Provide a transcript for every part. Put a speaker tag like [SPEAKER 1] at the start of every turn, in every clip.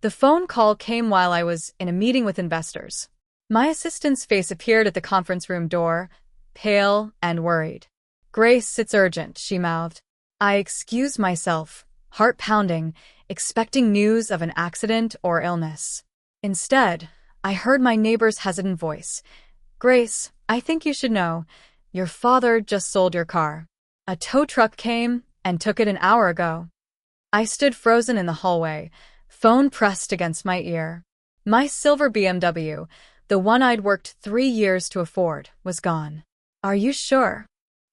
[SPEAKER 1] The phone call came while I was in a meeting with investors. My assistant's face appeared at the conference room door, pale and worried. "Grace, it's urgent," she mouthed. I excused myself, heart pounding, expecting news of an accident or illness. Instead, I heard my neighbor's hesitant voice. "Grace, I think you should know. Your father just sold your car. A tow truck came and took it an hour ago." I stood frozen in the hallway, phone pressed against my ear. My silver BMW, the one I'd worked 3 years to afford, was gone. "Are you sure?"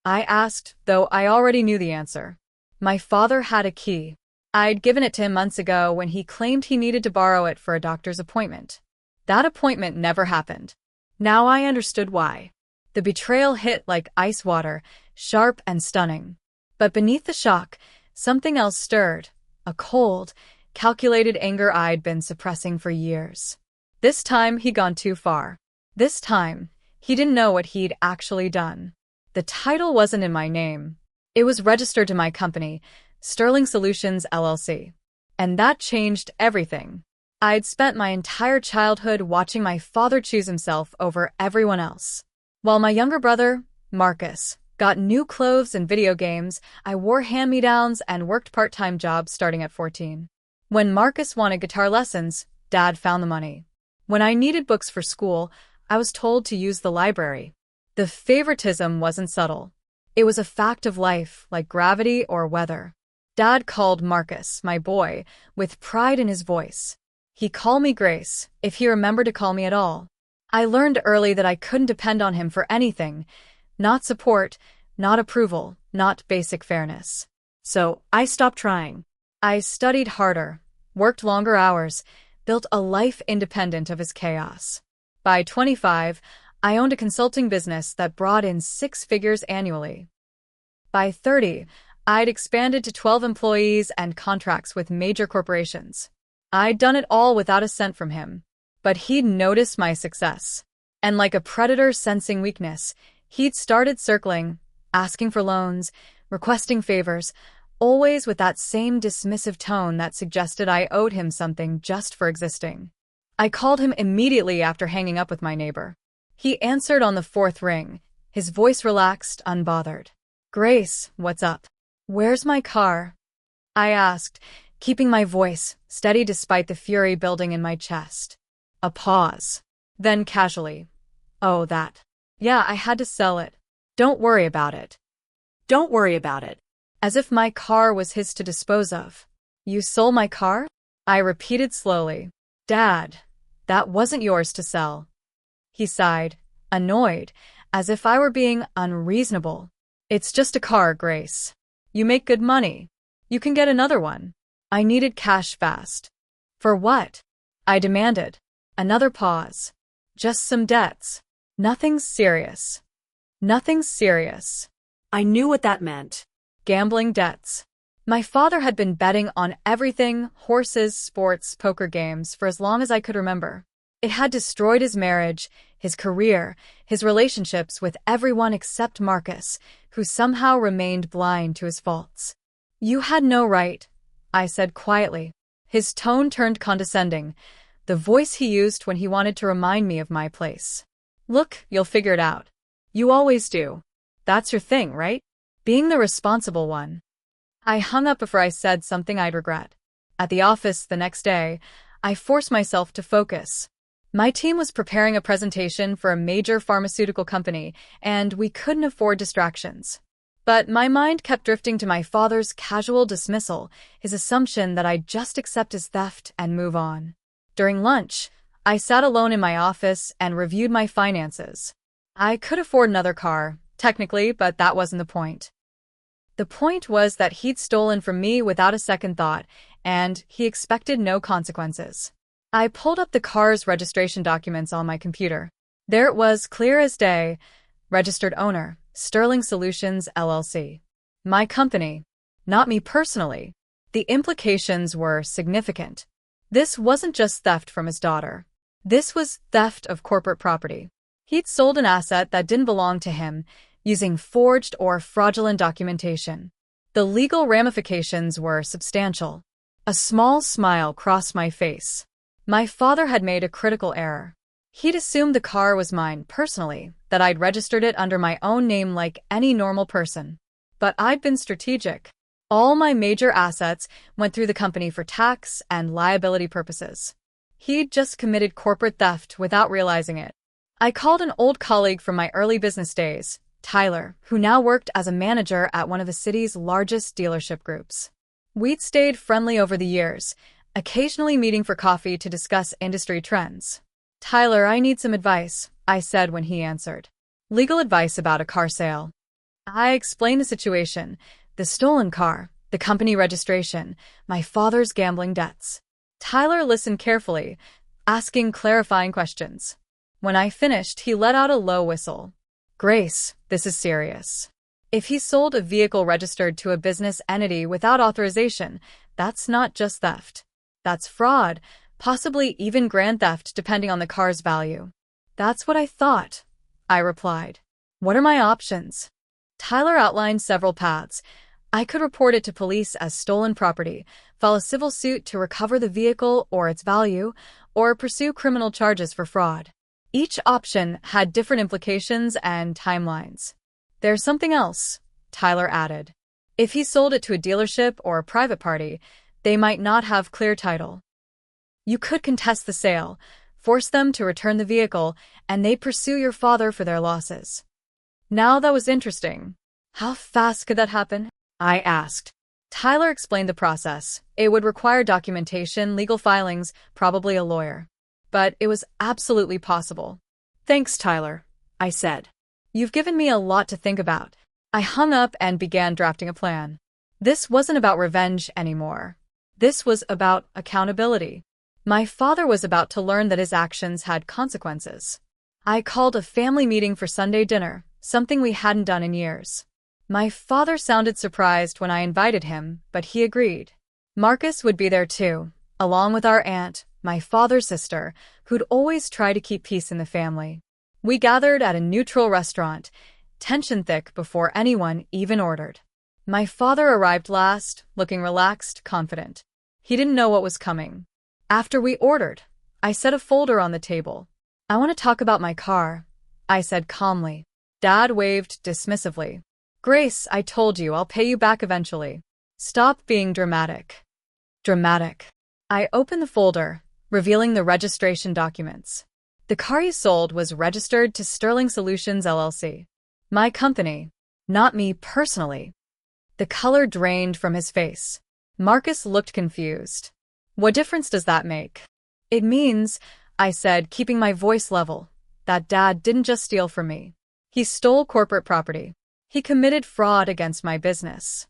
[SPEAKER 1] I asked, though I already knew the answer. My father had a key. I'd given it to him months ago when he claimed he needed to borrow it for a doctor's appointment. That appointment never happened. Now I understood why. The betrayal hit like ice water, sharp and stunning. But beneath the shock, something else stirred, a cold, calculated anger I'd been suppressing for years. This time he'd gone too far. This time, he didn't know what he'd actually done. The title wasn't in my name. It was registered to my company, Sterling Solutions LLC. And that changed everything. I'd spent my entire childhood watching my father choose himself over everyone else. While my younger brother, Marcus, got new clothes and video games, I wore hand-me-downs and worked part-time jobs starting at 14. When Marcus wanted guitar lessons, Dad found the money. When I needed books for school, I was told to use the library. The favoritism wasn't subtle. It was a fact of life, like gravity or weather. Dad called Marcus, my boy, with pride in his voice. He called me Grace, if he remembered to call me at all. I learned early that I couldn't depend on him for anything. Not support, not approval, not basic fairness. So I stopped trying. I studied harder, worked longer hours, built a life independent of his chaos. By 25, I owned a consulting business that brought in 6 figures annually. By 30, I'd expanded to 12 employees and contracts with major corporations. I'd done it all without a cent from him. But he'd noticed my success. And like a predator sensing weakness, he'd started circling, asking for loans, requesting favors, always with that same dismissive tone that suggested I owed him something just for existing. I called him immediately after hanging up with my neighbor. He answered on the 4th ring, his voice relaxed, unbothered. "Grace, what's up? Where's my car?" I asked, keeping my voice steady despite the fury building in my chest. A pause. Then casually, "Oh, that. Yeah, I had to sell it. Don't worry about it." "Don't worry about it." As if my car was his to dispose of. "You sold my car?" I repeated slowly. "Dad, that wasn't yours to sell." He sighed, annoyed, as if I were being unreasonable. "It's just a car, Grace. You make good money. You can get another one." I needed cash fast. "For what?" I demanded. Another pause. "Just some debts. Nothing serious." Nothing serious. I knew what that meant. Gambling debts. My father had been betting on everything, horses, sports, poker games, for as long as I could remember. It had destroyed his marriage, his career, his relationships with everyone except Marcus, who somehow remained blind to his faults. "You had no right," I said quietly. His tone turned condescending, the voice he used when he wanted to remind me of my place. "Look, you'll figure it out. You always do. That's your thing, right? Being the responsible one." I hung up before I said something I'd regret. At the office the next day, I forced myself to focus. My team was preparing a presentation for a major pharmaceutical company, and we couldn't afford distractions. But my mind kept drifting to my father's casual dismissal, his assumption that I'd just accept his theft and move on. During lunch, I sat alone in my office and reviewed my finances. I could afford another car, technically, but that wasn't the point. The point was that he'd stolen from me without a second thought, and he expected no consequences. I pulled up the car's registration documents on my computer. There it was, clear as day. Registered owner, Sterling Solutions LLC. My company, not me personally. The implications were significant. This wasn't just theft from his daughter. This was theft of corporate property. He'd sold an asset that didn't belong to him, using forged or fraudulent documentation. The legal ramifications were substantial. A small smile crossed my face. My father had made a critical error. He'd assumed the car was mine personally, that I'd registered it under my own name like any normal person. But I'd been strategic. All my major assets went through the company for tax and liability purposes. He'd just committed corporate theft without realizing it. I called an old colleague from my early business days, Tyler, who now worked as a manager at one of the city's largest dealership groups. We'd stayed friendly over the years, occasionally meeting for coffee to discuss industry trends. "Tyler, I need some advice," I said when he answered. "Legal advice about a car sale." I explained the situation, the stolen car, the company registration, my father's gambling debts. Tyler listened carefully, asking clarifying questions. When I finished, he let out a low whistle. "Grace, this is serious. If he sold a vehicle registered to a business entity without authorization, that's not just theft. That's fraud, possibly even grand theft depending on the car's value." "That's what I thought," I replied. "What are my options?" Tyler outlined several paths. I could report it to police as stolen property, file a civil suit to recover the vehicle or its value, or pursue criminal charges for fraud. Each option had different implications and timelines. "There's something else," Tyler added. "If he sold it to a dealership or a private party, they might not have clear title. You could contest the sale, force them to return the vehicle, and they'd pursue your father for their losses." Now that was interesting. "How fast could that happen?" I asked. Tyler explained the process. It would require documentation, legal filings, probably a lawyer. But it was absolutely possible. "Thanks, Tyler," I said. "You've given me a lot to think about." I hung up and began drafting a plan. This wasn't about revenge anymore. This was about accountability. My father was about to learn that his actions had consequences. I called a family meeting for Sunday dinner, something we hadn't done in years. My father sounded surprised when I invited him, but he agreed. Marcus would be there too, along with our aunt, my father's sister, who'd always try to keep peace in the family. We gathered at a neutral restaurant, tension thick before anyone even ordered. My father arrived last, looking relaxed, confident. He didn't know what was coming. After we ordered, I set a folder on the table. "I want to talk about my car," I said calmly. Dad waved dismissively. "Grace, I told you I'll pay you back eventually. Stop being dramatic." Dramatic. I opened the folder, revealing the registration documents. The car he sold was registered to Sterling Solutions LLC. My company, not me personally. The color drained from his face. Marcus looked confused. "What difference does that make?" "It means," I said, keeping my voice level, "that Dad didn't just steal from me. He stole corporate property. He committed fraud against my business."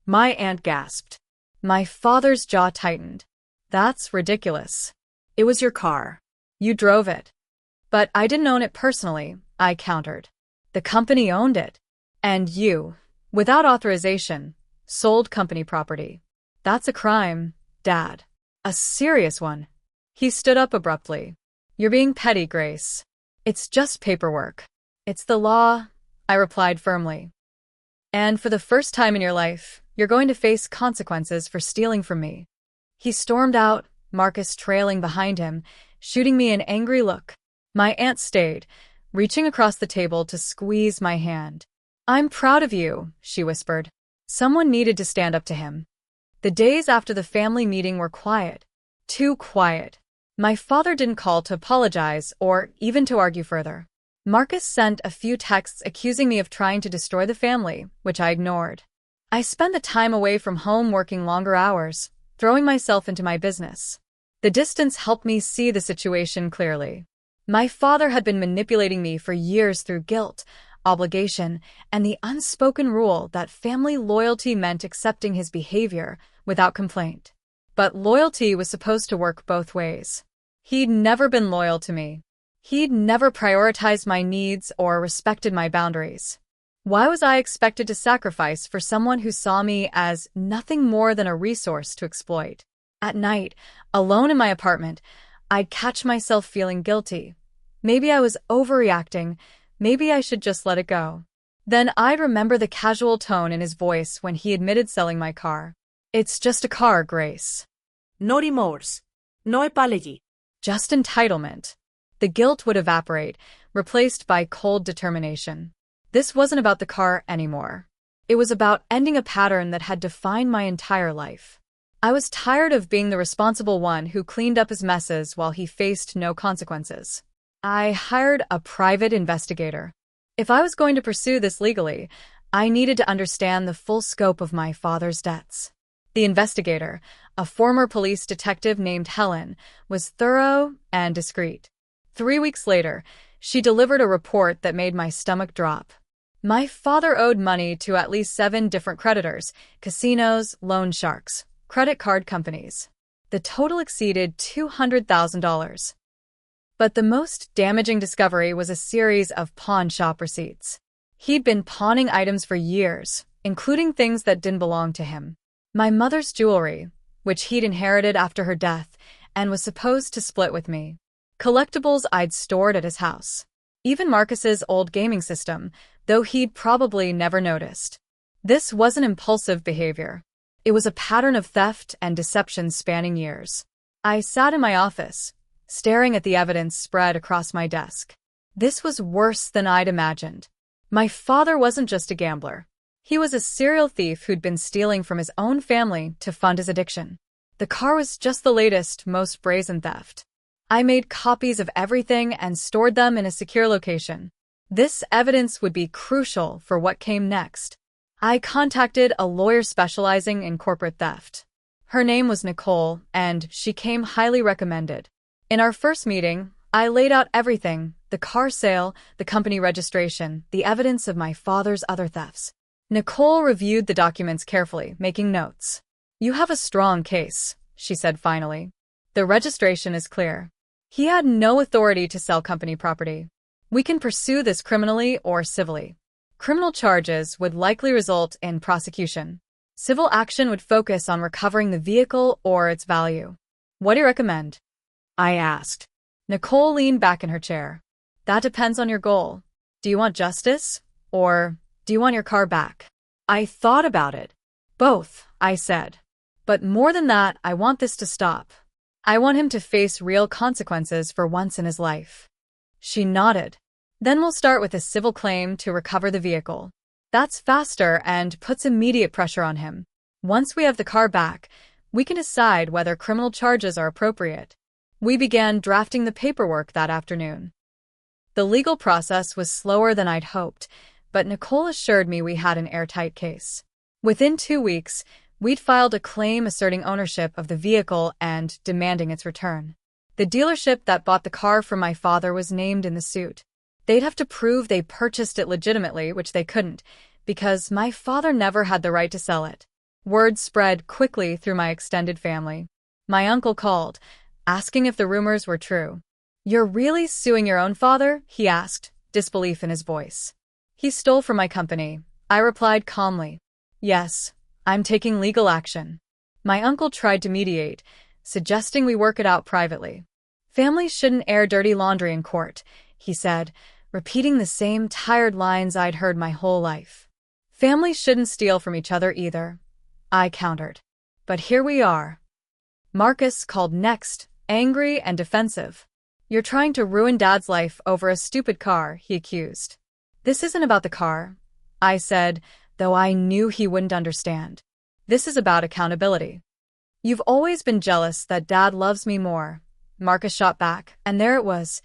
[SPEAKER 1] My aunt gasped. My father's jaw tightened. "That's ridiculous. It was your car. You drove it." "But I didn't own it personally," I countered. "The company owned it. And you, without authorization, sold company property. That's a crime, Dad. A serious one." He stood up abruptly. "You're being petty, Grace. It's just paperwork." "It's the law," I replied firmly. "And for the first time in your life, you're going to face consequences for stealing from me." He stormed out, Marcus trailing behind him, shooting me an angry look. My aunt stayed, reaching across the table to squeeze my hand. "I'm proud of you," she whispered. Someone needed to stand up to him. The days after the family meeting were quiet. Too quiet. My father didn't call to apologize or even to argue further. Marcus sent a few texts accusing me of trying to destroy the family, which I ignored. I spent the time away from home working longer hours, throwing myself into my business. The distance helped me see the situation clearly. My father had been manipulating me for years through guilt, obligation, and the unspoken rule that family loyalty meant accepting his behavior without complaint. But loyalty was supposed to work both ways. He'd never been loyal to me. He'd never prioritized my needs or respected my boundaries. Why was I expected to sacrifice for someone who saw me as nothing more than a resource to exploit? At night, alone in my apartment, I'd catch myself feeling guilty. Maybe I was overreacting. Maybe I should just let it go. Then I'd remember the casual tone in his voice when he admitted selling my car. It's just a car, Grace.
[SPEAKER 2] No remorse. No apology.
[SPEAKER 1] Just entitlement. The guilt would evaporate, replaced by cold determination. This wasn't about the car anymore. It was about ending a pattern that had defined my entire life. I was tired of being the responsible one who cleaned up his messes while he faced no consequences. I hired a private investigator. If I was going to pursue this legally, I needed to understand the full scope of my father's debts. The investigator, a former police detective named Helen, was thorough and discreet. 3 weeks later, she delivered a report that made my stomach drop. My father owed money to at least 7 different creditors: casinos, loan sharks, credit card companies. The total exceeded $200,000. But the most damaging discovery was a series of pawn shop receipts. He'd been pawning items for years, including things that didn't belong to him. My mother's jewelry, which he'd inherited after her death and was supposed to split with me. Collectibles I'd stored at his house. Even Marcus's old gaming system, though he'd probably never noticed. This wasn't impulsive behavior. It was a pattern of theft and deception spanning years. I sat in my office, staring at the evidence spread across my desk. This was worse than I'd imagined. My father wasn't just a gambler. He was a serial thief who'd been stealing from his own family to fund his addiction. The car was just the latest, most brazen theft. I made copies of everything and stored them in a secure location. This evidence would be crucial for what came next. I contacted a lawyer specializing in corporate theft. Her name was Nicole, and she came highly recommended. In our first meeting, I laid out everything: the car sale, the company registration, the evidence of my father's other thefts. Nicole reviewed the documents carefully, making notes. "You have a strong case," she said finally. "The registration is clear. He had no authority to sell company property. We can pursue this criminally or civilly. Criminal charges would likely result in prosecution. Civil action would focus on recovering the vehicle or its value. What do you recommend?" I asked. Nicole leaned back in her chair. "That depends on your goal. Do you want justice, or do you want your car back?" I thought about it. "Both," I said. "But more than that, I want this to stop. I want him to face real consequences for once in his life." She nodded. "Then we'll start with a civil claim to recover the vehicle. That's faster and puts immediate pressure on him. Once we have the car back, we can decide whether criminal charges are appropriate." We began drafting the paperwork that afternoon. The legal process was slower than I'd hoped, but Nicole assured me we had an airtight case. Within 2 weeks, we'd filed a claim asserting ownership of the vehicle and demanding its return. The dealership that bought the car from my father was named in the suit. They'd have to prove they purchased it legitimately, which they couldn't, because my father never had the right to sell it. Word spread quickly through my extended family. My uncle called, asking if the rumors were true. "You're really suing your own father?" he asked, disbelief in his voice. "He stole from my company," I replied calmly. "Yes, I'm taking legal action." My uncle tried to mediate, suggesting we work it out privately. "Families shouldn't air dirty laundry in court," he said, repeating the same tired lines I'd heard my whole life. "Families shouldn't steal from each other either," I countered. But here we are. Marcus called next, angry and defensive. "You're trying to ruin Dad's life over a stupid car," he accused. "This isn't about the car," I said, though I knew he wouldn't understand. "This is about accountability." "You've always been jealous that Dad loves me more," Marcus shot back, and there it was,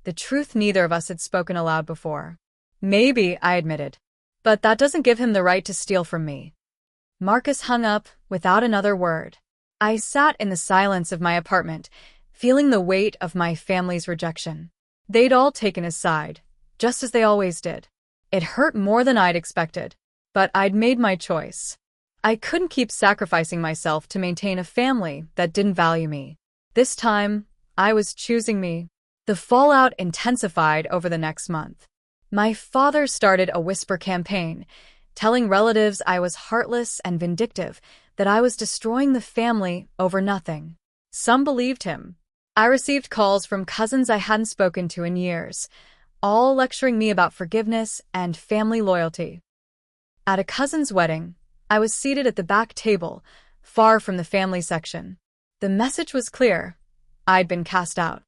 [SPEAKER 1] the truth neither of us had spoken aloud before. "Maybe," I admitted, "but that doesn't give him the right to steal from me." Marcus hung up without another word. I sat in the silence of my apartment, feeling the weight of my family's rejection. They'd all taken his side, just as they always did. It hurt more than I'd expected, but I'd made my choice. I couldn't keep sacrificing myself to maintain a family that didn't value me. This time, I was choosing me. The fallout intensified over the next month. My father started a whisper campaign, telling relatives I was heartless and vindictive, that I was destroying the family over nothing. Some believed him. I received calls from cousins I hadn't spoken to in years, all lecturing me about forgiveness and family loyalty. At a cousin's wedding, I was seated at the back table, far from the family section. The message was clear. I'd been cast out.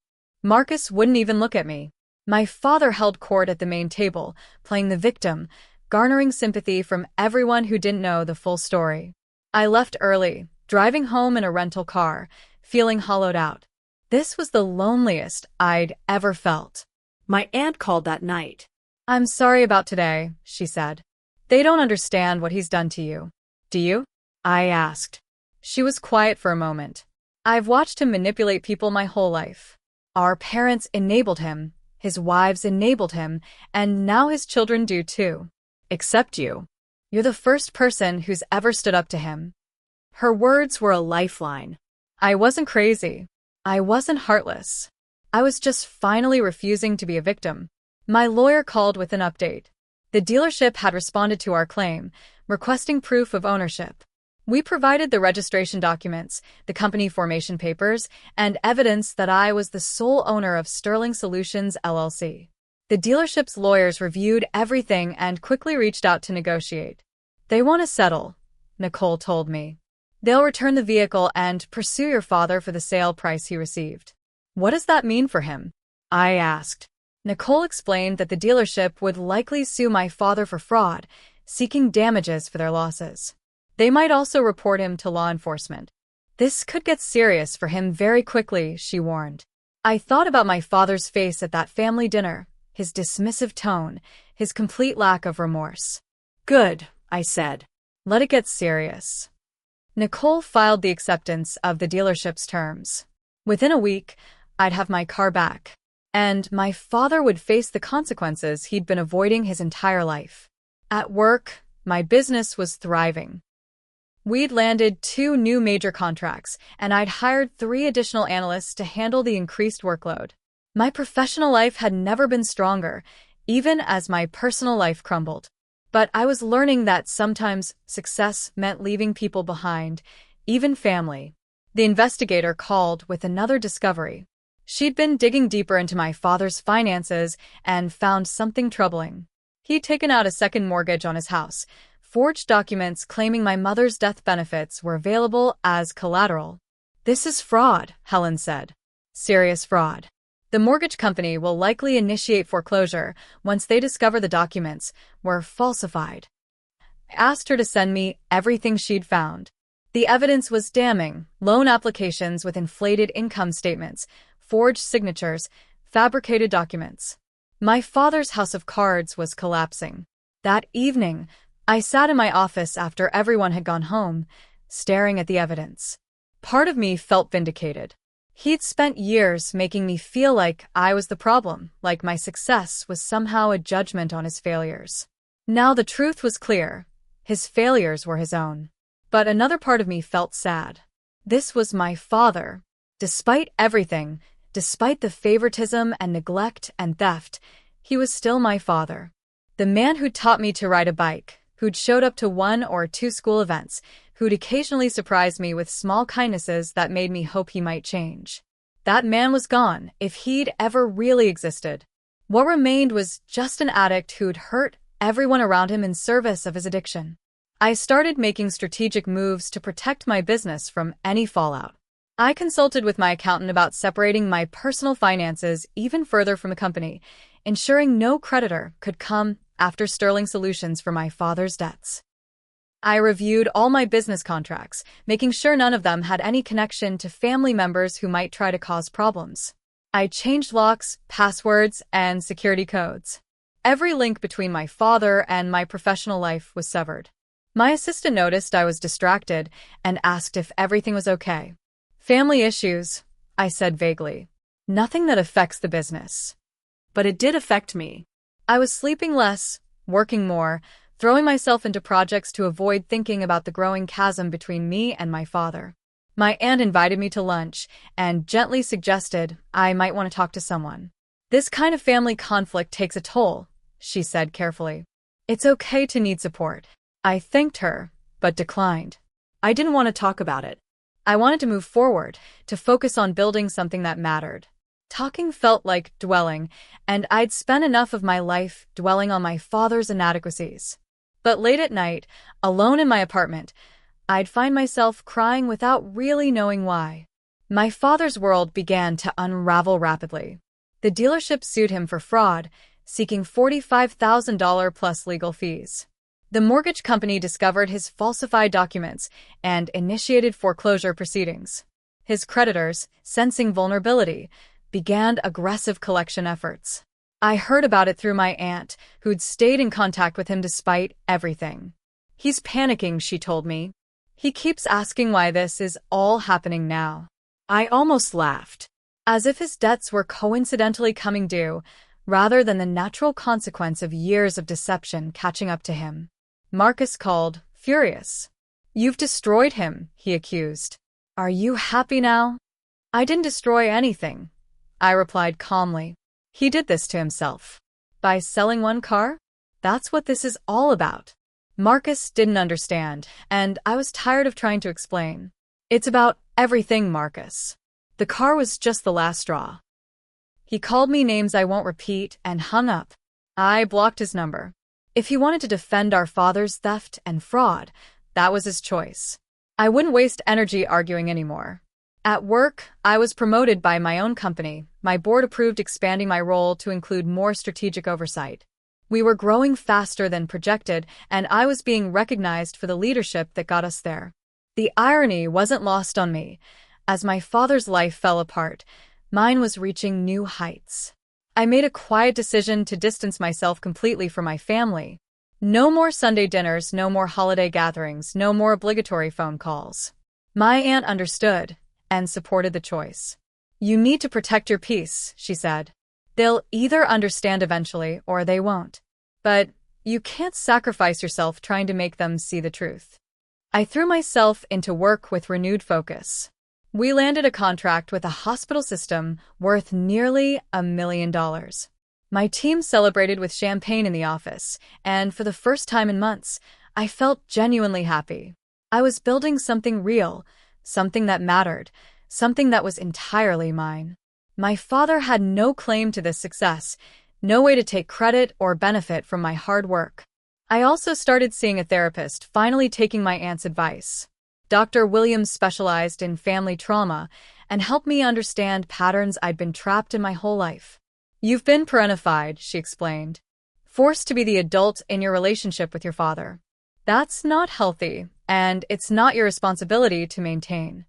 [SPEAKER 1] Marcus wouldn't even look at me. My father held court at the main table, playing the victim, garnering sympathy from everyone who didn't know the full story. I left early, driving home in a rental car, feeling hollowed out. This was the loneliest I'd ever felt.
[SPEAKER 2] My aunt called that night.
[SPEAKER 1] "I'm sorry about today," she said. "They don't understand what he's done to you." "Do you?" I asked. She was quiet for a moment. "I've watched him manipulate people my whole life. Our parents enabled him, his wives enabled him, and now his children do too. Except you. You're the first person who's ever stood up to him."
[SPEAKER 2] Her words were a lifeline.
[SPEAKER 1] I wasn't crazy. I wasn't heartless. I was just finally refusing to be a victim. My lawyer called with an update. The dealership had responded to our claim, requesting proof of ownership. We provided the registration documents, the company formation papers, and evidence that I was the sole owner of Sterling Solutions LLC. The dealership's lawyers reviewed everything and quickly reached out to negotiate. "They want to settle," Nicole told me. "They'll return the vehicle and pursue your father for the sale price he received." "What does that mean for him?" I asked. Nicole explained that the dealership would likely sue my father for fraud, seeking damages for their losses. They might also report him to law enforcement. "This could get serious for him very quickly," she warned. I thought about my father's face at that family dinner, his dismissive tone, his complete lack of remorse.
[SPEAKER 2] "Good," I said.
[SPEAKER 1] "Let it get serious." Nicole filed the acceptance of the dealership's terms. Within a week, I'd have my car back, and my father would face the consequences he'd been avoiding his entire life. At work, my business was thriving. We'd landed 2 new major contracts, and I'd hired 3 additional analysts to handle the increased workload. My professional life had never been stronger, even as my personal life crumbled. But I was learning that sometimes success meant leaving people behind, even family. The investigator called with another discovery. She'd been digging deeper into my father's finances and found something troubling. He'd taken out a second mortgage on his house, forged documents claiming my mother's death benefits were available as collateral. "This is fraud," Helen said. "Serious fraud. The mortgage company will likely initiate foreclosure once they discover the documents were falsified." I asked her to send me everything she'd found. The evidence was damning: loan applications with inflated income statements, forged signatures, fabricated documents. My father's house of cards was collapsing. That evening, I sat in my office after everyone had gone home, staring at the evidence. Part of me felt vindicated. He'd spent years making me feel like I was the problem, like my success was somehow a judgment on his failures. Now the truth was clear. His failures were his own. But another part of me felt sad. This was my father. Despite everything, despite the favoritism and neglect and theft, he was still my father. The man who'd taught me to ride a bike, who'd showed up to 1 or 2 school events, who'd occasionally surprised me with small kindnesses that made me hope he might change. That man was gone, if he'd ever really existed. What remained was just an addict who'd hurt everyone around him in service of his addiction. I started making strategic moves to protect my business from any fallout. I consulted with my accountant about separating my personal finances even further from the company, ensuring no creditor could come after Sterling Solutions for my father's debts. I reviewed all my business contracts, making sure none of them had any connection to family members who might try to cause problems. I changed locks, passwords, and security codes. Every link between my father and my professional life was severed. My assistant noticed I was distracted and asked if everything was okay. "Family issues," I said vaguely. "Nothing that affects the business."
[SPEAKER 2] But it did affect me.
[SPEAKER 1] I was sleeping less, working more, throwing myself into projects to avoid thinking about the growing chasm between me and my father. My aunt invited me to lunch and gently suggested I might want to talk to someone. "This kind of family conflict takes a toll," she said carefully. "It's okay to need support." I thanked her, but declined.
[SPEAKER 2] I didn't want to talk about it.
[SPEAKER 1] I wanted to move forward, to focus on building something that mattered. Talking felt like dwelling, and I'd spent enough of my life dwelling on my father's inadequacies. But late at night, alone in my apartment, I'd find myself crying without really knowing why. My father's world began to unravel rapidly. The dealership sued him for fraud, seeking $45,000 plus legal fees. The mortgage company discovered his falsified documents and initiated foreclosure proceedings. His creditors, sensing vulnerability, began aggressive collection efforts. I heard about it through my aunt, who'd stayed in contact with him despite everything. "He's panicking," she told me. "He keeps asking why this is all happening now." I almost laughed, as if his debts were coincidentally coming due, rather than the natural consequence of years of deception catching up to him. Marcus called, furious. "You've destroyed him," he accused. "Are you happy now?" "I didn't destroy anything," I replied calmly. "He did this to himself. By selling one car? That's what this is all about." Marcus didn't understand, and I was tired of trying to explain. "It's about everything, Marcus. The car was just the last straw." He called me names I won't repeat and hung up. I blocked his number. If he wanted to defend our father's theft and fraud, that was his choice. I wouldn't waste energy arguing anymore. At work, I was promoted by my own company. My board approved expanding my role to include more strategic oversight. We were growing faster than projected, and I was being recognized for the leadership that got us there. The irony wasn't lost on me. As my father's life fell apart, mine was reaching new heights. I made a quiet decision to distance myself completely from my family. No more Sunday dinners, no more holiday gatherings, no more obligatory phone calls. My aunt understood and supported the choice. "You need to protect your peace," she said. "They'll either understand eventually or they won't. But you can't sacrifice yourself trying to make them see the truth." I threw myself into work with renewed focus. We landed a contract with a hospital system worth nearly $1 million. My team celebrated with champagne in the office, and for the first time in months, I felt genuinely happy. I was building something real, something that mattered, something that was entirely mine. My father had no claim to this success, no way to take credit or benefit from my hard work. I also started seeing a therapist, finally taking my aunt's advice. Dr. Williams specialized in family trauma and helped me understand patterns I'd been trapped in my whole life. "You've been parentified," she explained. "Forced to be the adult in your relationship with your father. That's not healthy, and it's not your responsibility to maintain."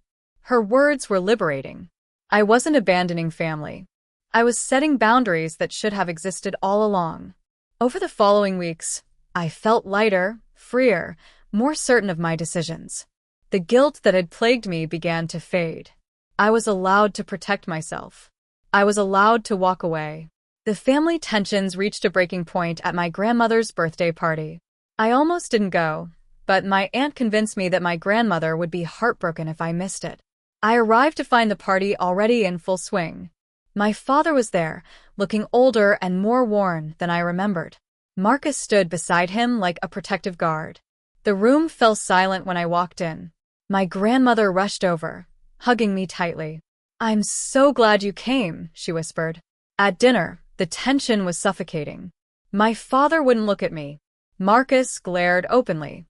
[SPEAKER 1] Her words were liberating. I wasn't abandoning family. I was setting boundaries that should have existed all along. Over the following weeks, I felt lighter, freer, more certain of my decisions. The guilt that had plagued me began to fade. I was allowed to protect myself. I was allowed to walk away. The family tensions reached a breaking point at my grandmother's birthday party. I almost didn't go, but my aunt convinced me that my grandmother would be heartbroken if I missed it. I arrived to find the party already in full swing. My father was there, looking older and more worn than I remembered. Marcus stood beside him like a protective guard. The room fell silent when I walked in. My grandmother rushed over, hugging me tightly. "I'm so glad you came," she whispered. At dinner, the tension was suffocating. My father wouldn't look at me. Marcus glared openly.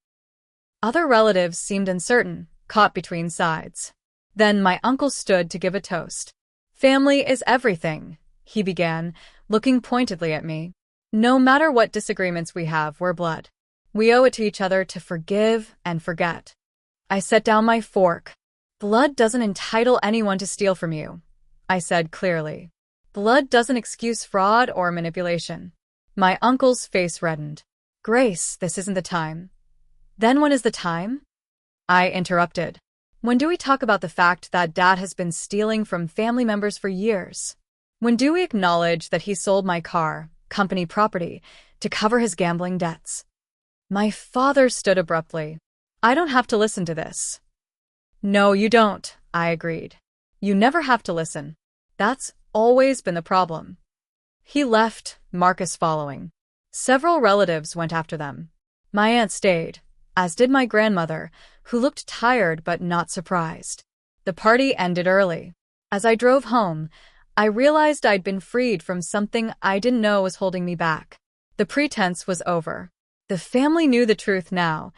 [SPEAKER 1] Other relatives seemed uncertain, caught between sides. Then my uncle stood to give a toast. "Family is everything," he began, looking pointedly at me. "No matter what disagreements we have, we're blood. We owe it to each other to forgive and forget." I set down my fork. "Blood doesn't entitle anyone to steal from you," I said clearly. "Blood doesn't excuse fraud or manipulation." My uncle's face reddened. "Grace, this isn't the time." "Then when is the time?" I interrupted. "When do we talk about the fact that Dad has been stealing from family members for years? When do we acknowledge that he sold my car, company property, to cover his gambling debts?" My father stood abruptly. "I don't have to listen to this." "No, you don't," I agreed. "You never have to listen. That's always been the problem." He left, Marcus following. Several relatives went after them. My aunt stayed, as did my grandmother, who looked tired but not surprised. The party ended early. As I drove home, I realized I'd been freed from something I didn't know was holding me back. The pretense was over. The family knew the truth now,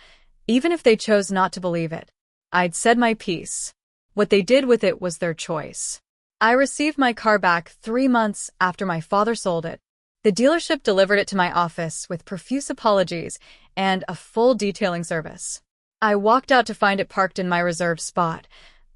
[SPEAKER 1] Even if they chose not to believe it, I'd said my piece. What they did with it was their choice. I received my car back 3 months after my father sold it. The dealership delivered it to my office with profuse apologies and a full detailing service. I walked out to find it parked in my reserved spot,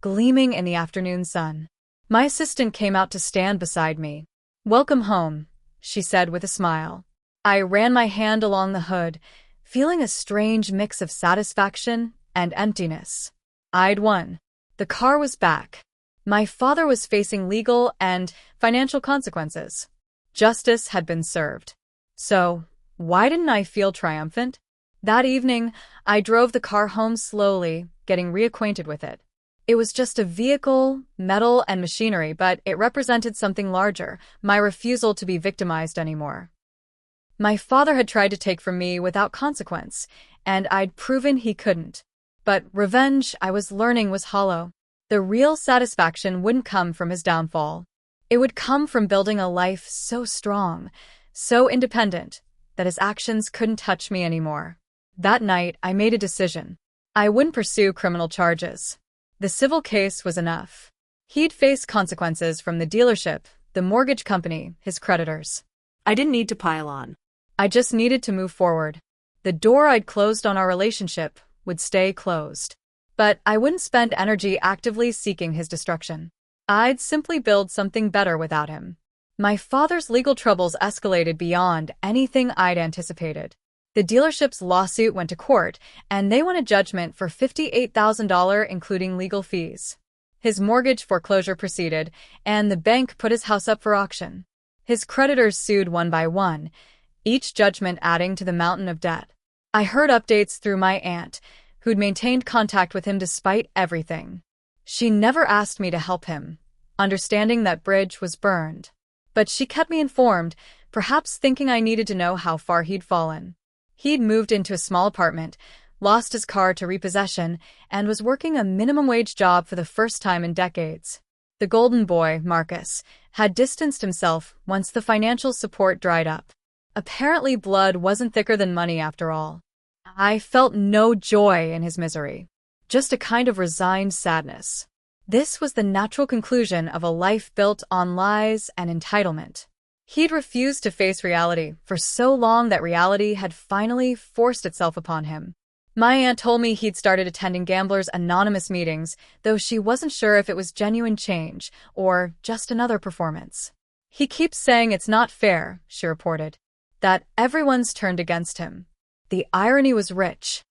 [SPEAKER 1] gleaming in the afternoon sun. My assistant came out to stand beside me. "Welcome home," she said with a smile. I ran my hand along the hood, feeling a strange mix of satisfaction and emptiness. I'd won. The car was back. My father was facing legal and financial consequences. Justice had been served. So, why didn't I feel triumphant? That evening, I drove the car home slowly, getting reacquainted with it. It was just a vehicle, metal and machinery, but it represented something larger, my refusal to be victimized anymore. My father had tried to take from me without consequence, and I'd proven he couldn't. But revenge, I was learning, was hollow. The real satisfaction wouldn't come from his downfall. It would come from building a life so strong, so independent, that his actions couldn't touch me anymore. That night, I made a decision. I wouldn't pursue criminal charges. The civil case was enough. He'd face consequences from the dealership, the mortgage company, his creditors.
[SPEAKER 2] I didn't need to pile on.
[SPEAKER 1] I just needed to move forward. The door I'd closed on our relationship would stay closed. But I wouldn't spend energy actively seeking his destruction. I'd simply build something better without him. My father's legal troubles escalated beyond anything I'd anticipated. The dealership's lawsuit went to court, and they won a judgment for $58,000, including legal fees. His mortgage foreclosure proceeded, and the bank put his house up for auction. His creditors sued one by one, each judgment adding to the mountain of debt. I heard updates through my aunt, who'd maintained contact with him despite everything. She never asked me to help him, understanding that bridge was burned. But she kept me informed, perhaps thinking I needed to know how far he'd fallen. He'd moved into a small apartment, lost his car to repossession, and was working a minimum-wage job for the first time in decades. The golden boy, Marcus, had distanced himself once the financial support dried up. Apparently blood wasn't thicker than money after all. I felt no joy in his misery, just a kind of resigned sadness. This was the natural conclusion of a life built on lies and entitlement. He'd refused to face reality for so long that reality had finally forced itself upon him. My aunt told me he'd started attending Gamblers Anonymous meetings, though she wasn't sure if it was genuine change or just another performance. "He keeps saying it's not fair," she reported, "that everyone's turned against him." The irony was rich.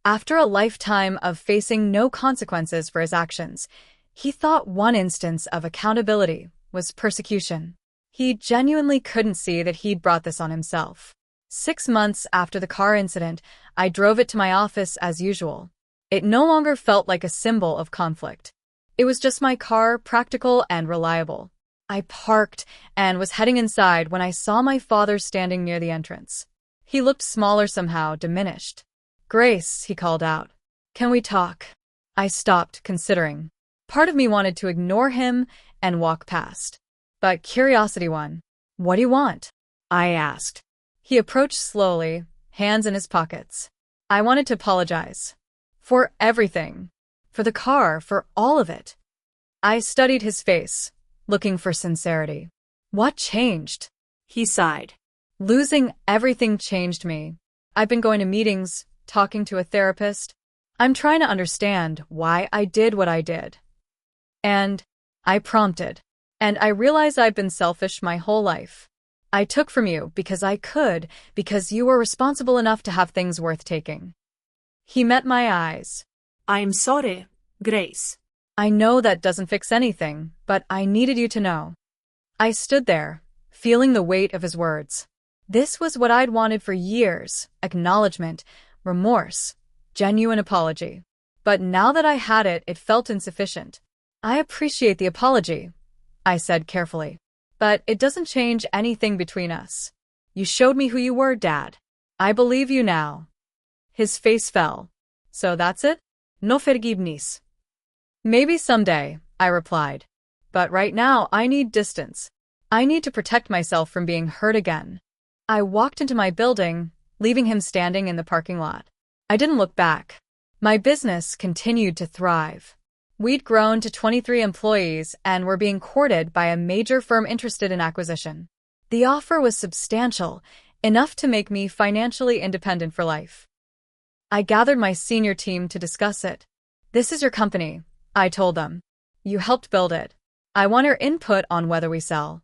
[SPEAKER 1] After a lifetime of facing no consequences for his actions, he thought one instance of accountability was persecution. He genuinely couldn't see that he'd brought this on himself. 6 months after the car incident, I drove it to my office as usual. It no longer felt like a symbol of conflict. It was just my car, practical and reliable. I parked and was heading inside when I saw my father standing near the entrance. He looked smaller somehow, diminished. "Grace," he called out. "Can we talk?" I stopped, considering. Part of me wanted to ignore him and walk past. But curiosity won. "What do you want?" I asked. He approached slowly, hands in his pockets. I wanted to apologize. For everything. For the car, for all of it. I studied his face, looking for sincerity. What changed?
[SPEAKER 2] He sighed.
[SPEAKER 1] Losing everything changed me. I've been going to meetings, talking to a therapist. I'm trying to understand why I did what I did. And I prompted. And I realize I've been selfish my whole life. I took from you because I could, because you were responsible enough to have things worth taking. He met my eyes.
[SPEAKER 2] "I'm sorry, Grace."
[SPEAKER 1] "I know that doesn't fix anything, but I needed you to know." I stood there, feeling the weight of his words. This was what I'd wanted for years: acknowledgement, remorse, genuine apology. But now that I had it, it felt insufficient. "I appreciate the apology," I said carefully. "But it doesn't change anything between us. You showed me who you were, Dad. I believe you now." His face fell. "So that's it? No forgiveness." "Maybe someday," I replied. "But right now I need distance. I need to protect myself from being hurt again." I walked into my building, leaving him standing in the parking lot. I didn't look back. My business continued to thrive. We'd grown to 23 employees and were being courted by a major firm interested in acquisition. The offer was substantial, enough to make me financially independent for life. I gathered my senior team to discuss it. "This is your company," I told them. "You helped build it. I want your input on whether we sell."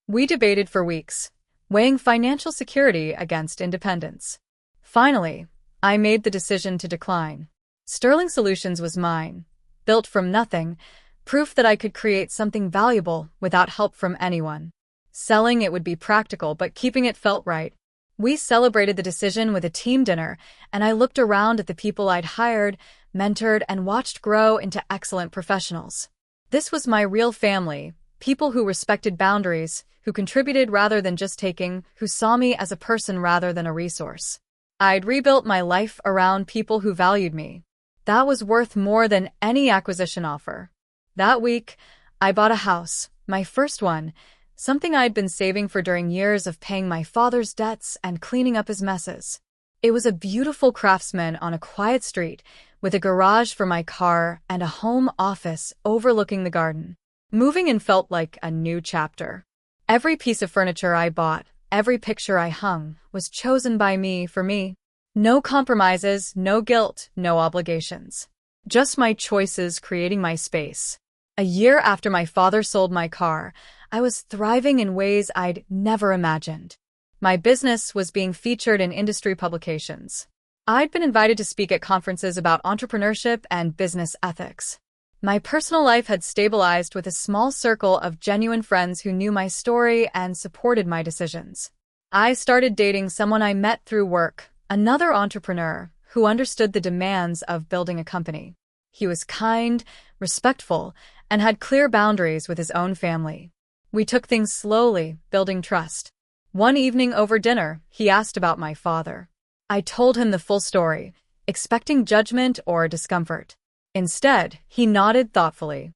[SPEAKER 1] We debated for weeks, weighing financial security against independence. Finally, I made the decision to decline. Sterling Solutions was mine, built from nothing, proof that I could create something valuable without help from anyone. Selling it would be practical, but keeping it felt right. We celebrated the decision with a team dinner, and I looked around at the people I'd hired, mentored, and watched grow into excellent professionals. This was my real family, people who respected boundaries, who contributed rather than just taking, who saw me as a person rather than a resource. I'd rebuilt my life around people who valued me. That was worth more than any acquisition offer. That week, I bought a house, my first one, something I'd been saving for during years of paying my father's debts and cleaning up his messes. It was a beautiful Craftsman on a quiet street, with a garage for my car and a home office overlooking the garden. Moving in felt like a new chapter. Every piece of furniture I bought, every picture I hung, was chosen by me for me. No compromises, no guilt, no obligations. Just my choices creating my space. A year after my father sold my car, I was thriving in ways I'd never imagined. My business was being featured in industry publications. I'd been invited to speak at conferences about entrepreneurship and business ethics. My personal life had stabilized with a small circle of genuine friends who knew my story and supported my decisions. I started dating someone I met through work, another entrepreneur who understood the demands of building a company. He was kind, respectful, and had clear boundaries with his own family. We took things slowly, building trust. One evening over dinner, he asked about my father. I told him the full story, expecting judgment or discomfort. Instead, he nodded thoughtfully.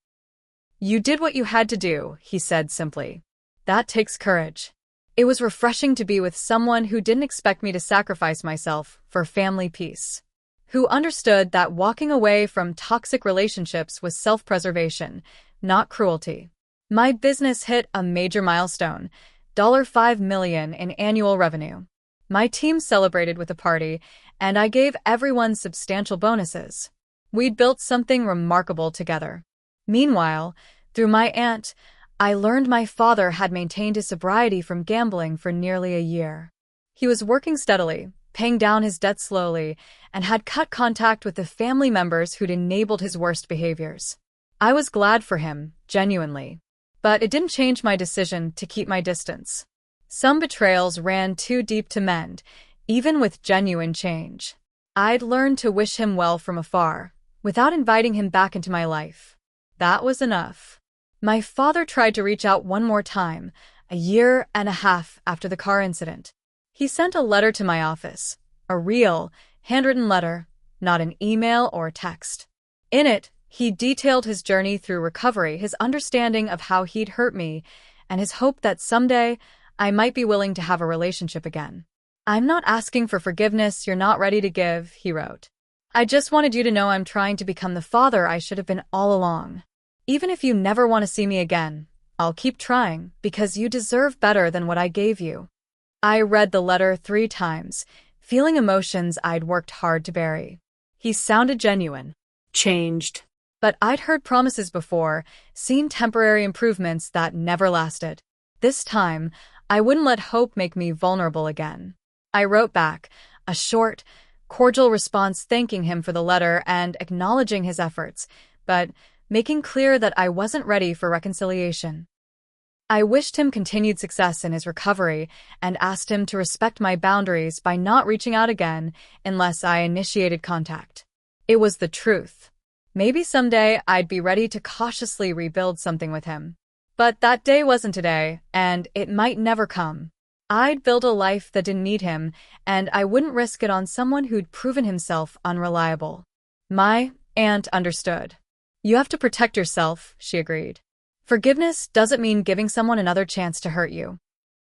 [SPEAKER 1] "You did what you had to do," he said simply. "That takes courage." It was refreshing to be with someone who didn't expect me to sacrifice myself for family peace, who understood that walking away from toxic relationships was self-preservation, not cruelty. My business hit a major milestone, $5 million in annual revenue. My team celebrated with a party, and I gave everyone substantial bonuses. We'd built something remarkable together. Meanwhile, through my aunt, I learned my father had maintained his sobriety from gambling for nearly a year. He was working steadily, paying down his debt slowly, and had cut contact with the family members who'd enabled his worst behaviors. I was glad for him, genuinely. But it didn't change my decision to keep my distance. Some betrayals ran too deep to mend, even with genuine change. I'd learned to wish him well from afar, without inviting him back into my life. That was enough. My father tried to reach out one more time, a year and a half after the car incident. He sent a letter to my office, a real, handwritten letter, not an email or text. In it, he detailed his journey through recovery, his understanding of how he'd hurt me, and his hope that someday I might be willing to have a relationship again. "I'm not asking for forgiveness you're not ready to give," he wrote. "I just wanted you to know I'm trying to become the father I should have been all along. Even if you never want to see me again, I'll keep trying because you deserve better than what I gave you." I read the letter 3 times, feeling emotions I'd worked hard to bury. He sounded genuine.
[SPEAKER 2] Changed.
[SPEAKER 1] But I'd heard promises before, seen temporary improvements that never lasted. This time, I wouldn't let hope make me vulnerable again. I wrote back, a short, cordial response thanking him for the letter and acknowledging his efforts, but making clear that I wasn't ready for reconciliation. I wished him continued success in his recovery and asked him to respect my boundaries by not reaching out again unless I initiated contact. It was the truth. Maybe someday I'd be ready to cautiously rebuild something with him. But that day wasn't today, and it might never come. I'd build a life that didn't need him, and I wouldn't risk it on someone who'd proven himself unreliable. My aunt understood. "You have to protect yourself," she agreed. "Forgiveness doesn't mean giving someone another chance to hurt you."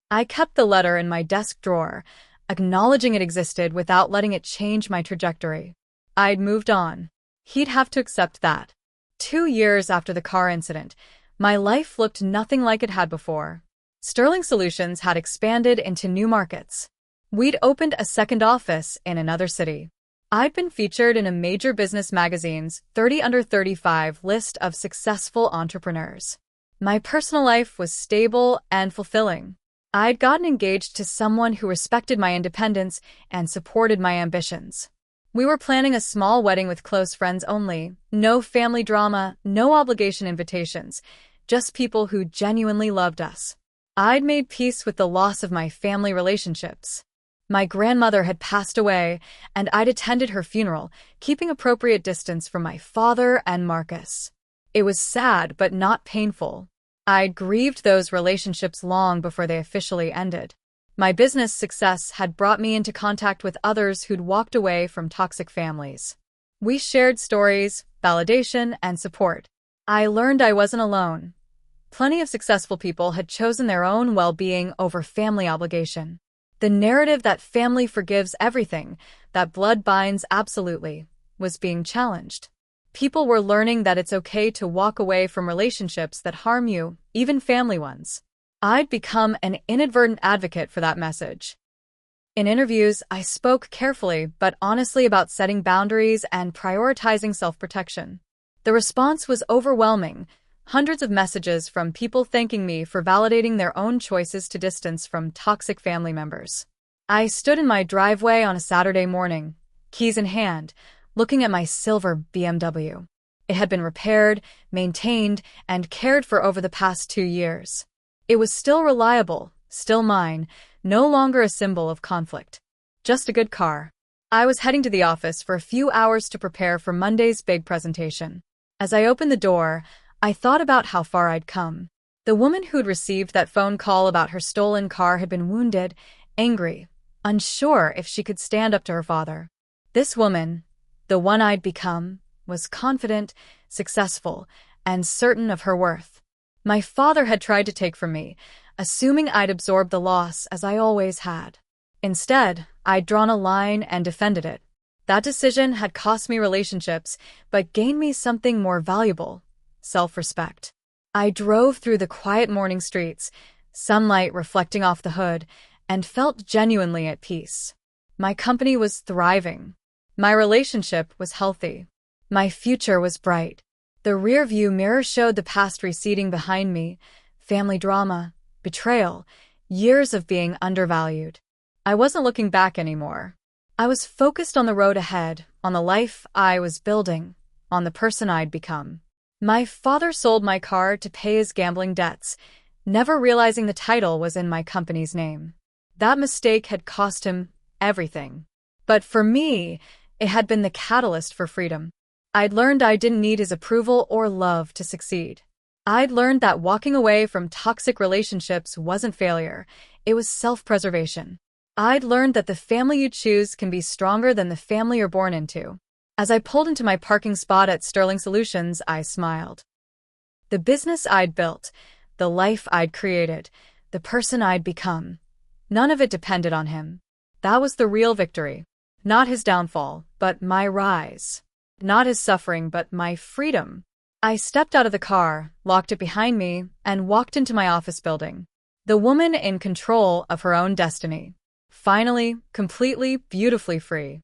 [SPEAKER 1] I kept the letter in my desk drawer, acknowledging it existed without letting it change my trajectory. I'd moved on. He'd have to accept that. 2 years after the car incident, my life looked nothing like it had before. Sterling Solutions had expanded into new markets. We'd opened a second office in another city. I'd been featured in a major business magazine's 30 Under 35 list of successful entrepreneurs. My personal life was stable and fulfilling. I'd gotten engaged to someone who respected my independence and supported my ambitions. We were planning a small wedding with close friends only. No family drama, no obligation invitations, just people who genuinely loved us. I'd made peace with the loss of my family relationships. My grandmother had passed away, and I'd attended her funeral, keeping appropriate distance from my father and Marcus. It was sad, but not painful. I'd grieved those relationships long before they officially ended. My business success had brought me into contact with others who'd walked away from toxic families. We shared stories, validation, and support. I learned I wasn't alone. Plenty of successful people had chosen their own well-being over family obligation. The narrative that family forgives everything, that blood binds absolutely, was being challenged. People were learning that it's okay to walk away from relationships that harm you, even family ones. I'd become an inadvertent advocate for that message. In interviews, I spoke carefully but honestly about setting boundaries and prioritizing self-protection. The response was overwhelming. Hundreds of messages from people thanking me for validating their own choices to distance from toxic family members. I stood in my driveway on a Saturday morning, keys in hand, looking at my silver BMW. It had been repaired, maintained, and cared for over the past 2 years. It was still reliable, still mine, no longer a symbol of conflict. Just a good car. I was heading to the office for a few hours to prepare for Monday's big presentation. As I opened the door, I thought about how far I'd come. The woman who'd received that phone call about her stolen car had been wounded, angry, unsure if she could stand up to her father. This woman, the one I'd become, was confident, successful, and certain of her worth. My father had tried to take from me, assuming I'd absorbed the loss as I always had. Instead, I'd drawn a line and defended it. That decision had cost me relationships, but gained me something more valuable: self-respect. I drove through the quiet morning streets, sunlight reflecting off the hood, and felt genuinely at peace. My company was thriving. My relationship was healthy. My future was bright. The rearview mirror showed the past receding behind me: family drama, betrayal, years of being undervalued. I wasn't looking back anymore. I was focused on the road ahead, on the life I was building, on the person I'd become. My father sold my car to pay his gambling debts, never realizing the title was in my company's name. That mistake had cost him everything. But for me, it had been the catalyst for freedom. I'd learned I didn't need his approval or love to succeed. I'd learned that walking away from toxic relationships wasn't failure, it was self-preservation. I'd learned that the family you choose can be stronger than the family you're born into. As I pulled into my parking spot at Sterling Solutions, I smiled. The business I'd built, the life I'd created, the person I'd become, none of it depended on him. That was the real victory. Not his downfall, but my rise. Not his suffering, but my freedom. I stepped out of the car, locked it behind me, and walked into my office building. The woman in control of her own destiny. Finally, completely, beautifully free.